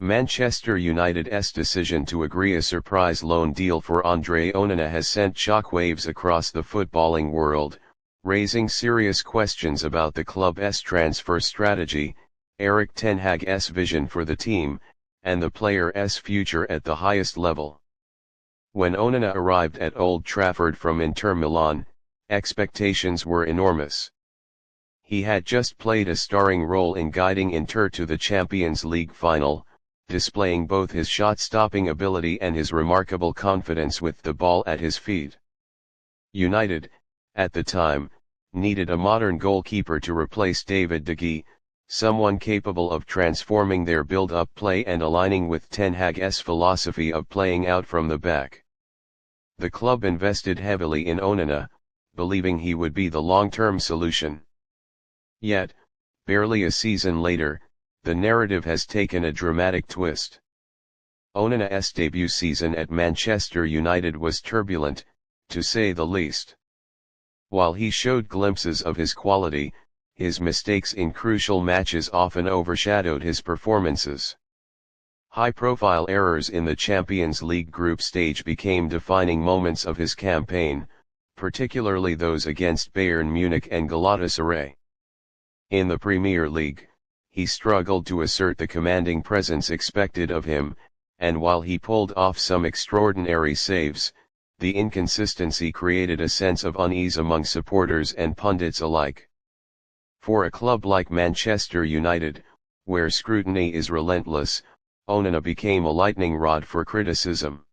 Manchester United's decision to agree a surprise loan deal for André Onana has sent shockwaves across the footballing world, raising serious questions about the club's transfer strategy, Erik Ten Hag's vision for the team, and the player's future at the highest level. When Onana arrived at Old Trafford from Inter Milan, expectations were enormous. He had just played a starring role in guiding Inter to the Champions League final, displaying both his shot-stopping ability and his remarkable confidence with the ball at his feet. United, at the time, needed a modern goalkeeper to replace David de Gea, someone capable of transforming their build-up play and aligning with Ten Hag's philosophy of playing out from the back. The club invested heavily in Onana, believing he would be the long-term solution. Yet, barely a season later, the narrative has taken a dramatic twist. Onana's debut season at Manchester United was turbulent, to say the least. While he showed glimpses of his quality, his mistakes in crucial matches often overshadowed his performances. High-profile errors in the Champions League group stage became defining moments of his campaign, particularly those against Bayern Munich and Galatasaray. In the Premier League, he struggled to assert the commanding presence expected of him, and while he pulled off some extraordinary saves, the inconsistency created a sense of unease among supporters and pundits alike. For a club like Manchester United, where scrutiny is relentless, Onana became a lightning rod for criticism.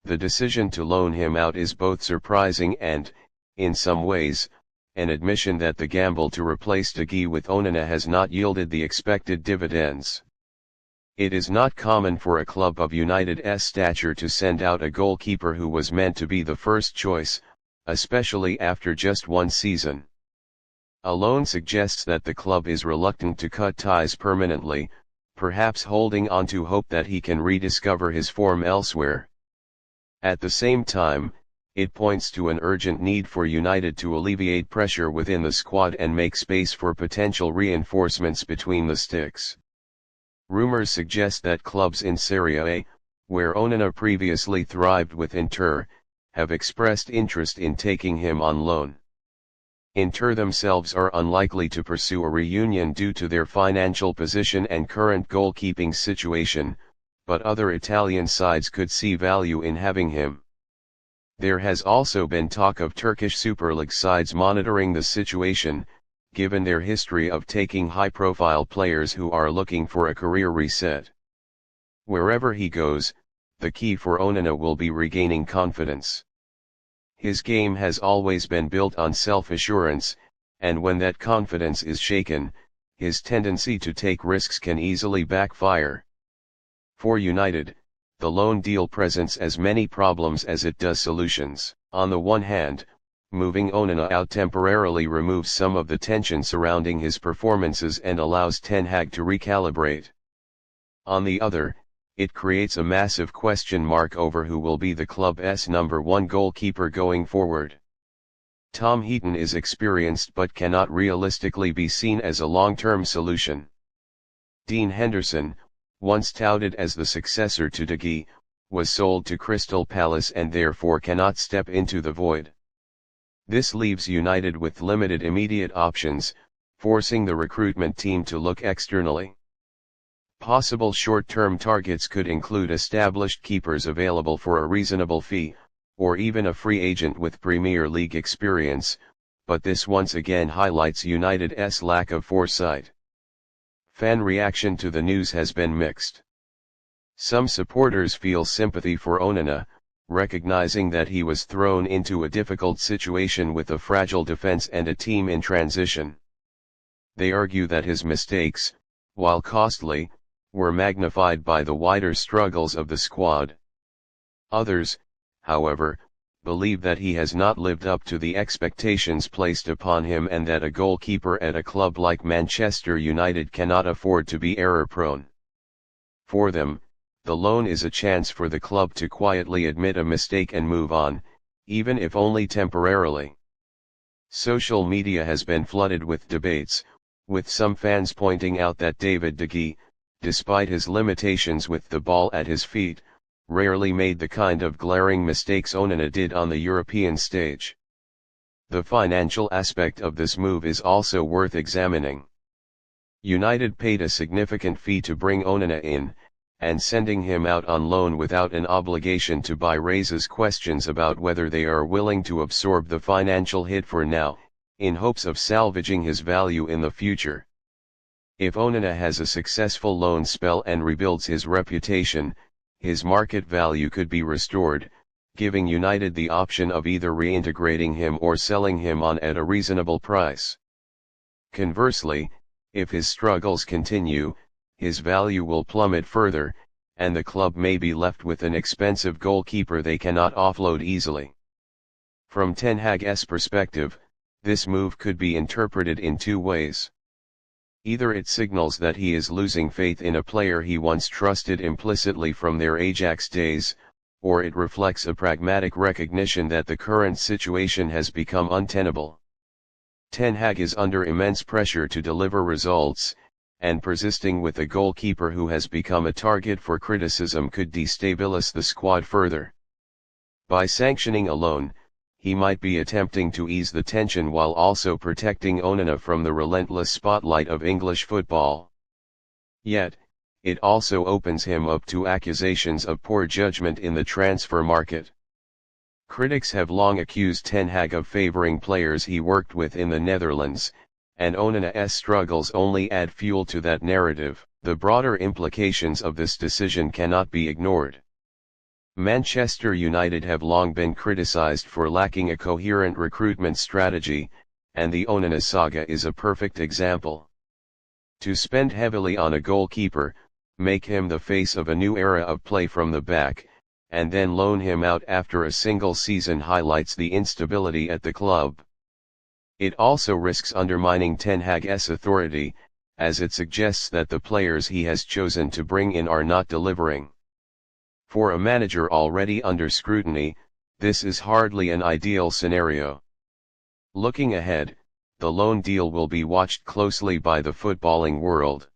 The decision to loan him out is both surprising and, in some ways, an admission that the gamble to replace De Gea with Onana has not yielded the expected dividends. It is not common for a club of United's stature to send out a goalkeeper who was meant to be the first choice, especially after just one season. A loan suggests that the club is reluctant to cut ties permanently, perhaps holding on to hope that he can rediscover his form elsewhere. At the same time, it points to an urgent need for United to alleviate pressure within the squad and make space for potential reinforcements between the sticks. Rumors suggest that clubs in Serie A, where Onana previously thrived with Inter, have expressed interest in taking him on loan. Inter themselves are unlikely to pursue a reunion due to their financial position and current goalkeeping situation, but other Italian sides could see value in having him. There has also been talk of Turkish Super League sides monitoring the situation, given their history of taking high-profile players who are looking for a career reset. Wherever he goes, the key for Onana will be regaining confidence. His game has always been built on self-assurance, and when that confidence is shaken, his tendency to take risks can easily backfire. For United, the loan deal presents as many problems as it does solutions. On the one hand, moving Onana out temporarily removes some of the tension surrounding his performances and allows Ten Hag to recalibrate. On the other, it creates a massive question mark over who will be the club's number one goalkeeper going forward. Tom Heaton is experienced but cannot realistically be seen as a long-term solution. Dean Henderson, once touted as the successor to De Gea, was sold to Crystal Palace and therefore cannot step into the void. This leaves United with limited immediate options, forcing the recruitment team to look externally. Possible short-term targets could include established keepers available for a reasonable fee, or even a free agent with Premier League experience, but this once again highlights United's lack of foresight. Fan reaction to the news has been mixed. Some supporters feel sympathy for Onana, recognizing that he was thrown into a difficult situation with a fragile defense and a team in transition. They argue that his mistakes, while costly, were magnified by the wider struggles of the squad. Others, however, believe that he has not lived up to the expectations placed upon him and that a goalkeeper at a club like Manchester United cannot afford to be error-prone. For them, the loan is a chance for the club to quietly admit a mistake and move on, even if only temporarily. Social media has been flooded with debates, with some fans pointing out that David de Gea, despite his limitations with the ball at his feet, rarely made the kind of glaring mistakes Onana did on the European stage. The financial aspect of this move is also worth examining. United paid a significant fee to bring Onana in, and sending him out on loan without an obligation to buy raises questions about whether they are willing to absorb the financial hit for now, in hopes of salvaging his value in the future. If Onana has a successful loan spell and rebuilds his reputation, his market value could be restored, giving United the option of either reintegrating him or selling him on at a reasonable price. Conversely, if his struggles continue, his value will plummet further, and the club may be left with an expensive goalkeeper they cannot offload easily. From Ten Hag's perspective, this move could be interpreted in two ways. Either it signals that he is losing faith in a player he once trusted implicitly from their Ajax days, or it reflects a pragmatic recognition that the current situation has become untenable. Ten Hag is under immense pressure to deliver results, and persisting with a goalkeeper who has become a target for criticism could destabilize the squad further. By sanctioning a loan, he might be attempting to ease the tension while also protecting Onana from the relentless spotlight of English football. Yet, it also opens him up to accusations of poor judgment in the transfer market. Critics have long accused Ten Hag of favoring players he worked with in the Netherlands, and Onana's struggles only add fuel to that narrative. The broader implications of this decision cannot be ignored. Manchester United have long been criticised for lacking a coherent recruitment strategy, and the Onana saga is a perfect example. To spend heavily on a goalkeeper, make him the face of a new era of play from the back, and then loan him out after a single season highlights the instability at the club. It also risks undermining Ten Hag's authority, as it suggests that the players he has chosen to bring in are not delivering. For a manager already under scrutiny, this is hardly an ideal scenario. Looking ahead, the loan deal will be watched closely by the footballing world.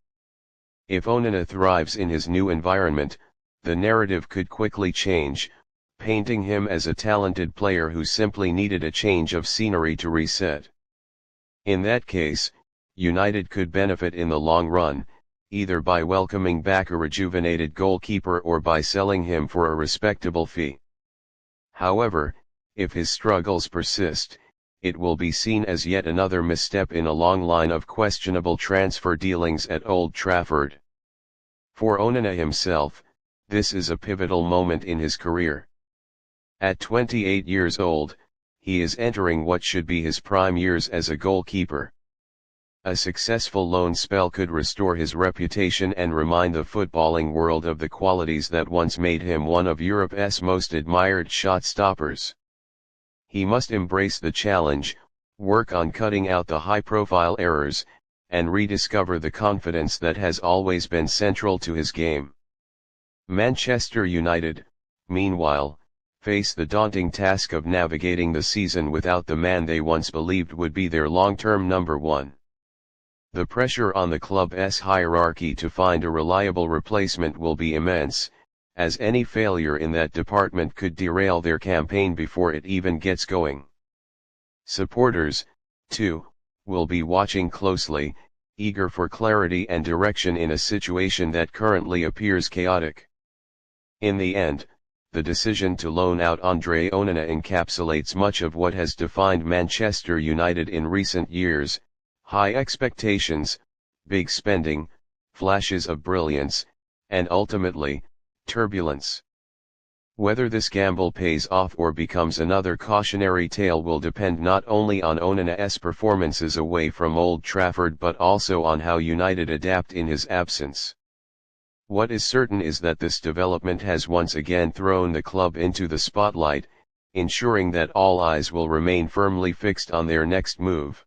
If Onana thrives in his new environment, the narrative could quickly change, painting him as a talented player who simply needed a change of scenery to reset. In that case, United could benefit in the long run, either by welcoming back a rejuvenated goalkeeper or by selling him for a respectable fee. However, if his struggles persist, it will be seen as yet another misstep in a long line of questionable transfer dealings at Old Trafford. For Onana himself, this is a pivotal moment in his career. At 28 years old, he is entering what should be his prime years as a goalkeeper. A successful loan spell could restore his reputation and remind the footballing world of the qualities that once made him one of Europe's most admired shot stoppers. He must embrace the challenge, work on cutting out the high-profile errors, and rediscover the confidence that has always been central to his game. Manchester United, meanwhile, face the daunting task of navigating the season without the man they once believed would be their long-term number one. The pressure on the club's hierarchy to find a reliable replacement will be immense, as any failure in that department could derail their campaign before it even gets going. Supporters, too, will be watching closely, eager for clarity and direction in a situation that currently appears chaotic. In the end, the decision to loan out André Onana encapsulates much of what has defined Manchester United in recent years: high expectations, big spending, flashes of brilliance, and ultimately, turbulence. Whether this gamble pays off or becomes another cautionary tale will depend not only on Onana's performances away from Old Trafford but also on how United adapt in his absence. What is certain is that this development has once again thrown the club into the spotlight, ensuring that all eyes will remain firmly fixed on their next move.